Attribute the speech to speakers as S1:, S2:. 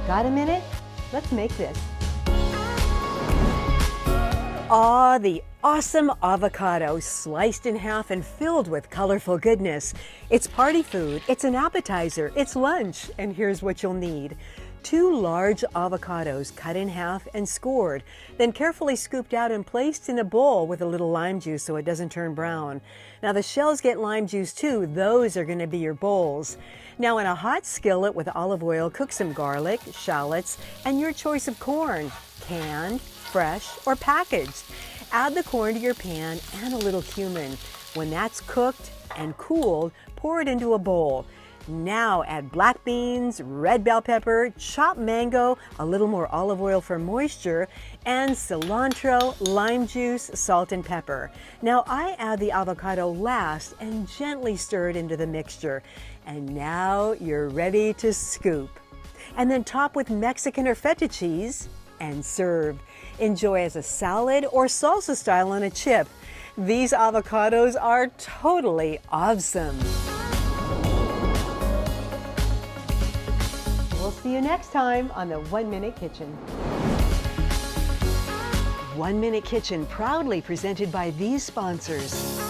S1: Got a minute? Let's make this. Ah, the awesome avocado, sliced in half and filled with colorful goodness. It's party food, it's an appetizer, it's lunch, and here's what you'll need. 2 large avocados cut in half and scored, then carefully scooped out and placed in a bowl with a little lime juice so it doesn't turn brown. Now the shells get lime juice too, those are going to be your bowls. Now in a hot skillet with olive oil, cook some garlic, shallots, and your choice of corn, canned, fresh, or packaged. Add the corn to your pan and a little cumin. When that's cooked and cooled, pour it into a bowl. Now add black beans, red bell pepper, chopped mango, a little more olive oil for moisture, and cilantro, lime juice, salt, and pepper. Now I add the avocado last and gently stir it into the mixture. And now you're ready to scoop. And then top with Mexican or feta cheese and serve. Enjoy as a salad or salsa style on a chip. These avocados are totally awesome. We'll see you next time on the 1 Minute Kitchen. 1 Minute Kitchen proudly presented by these sponsors.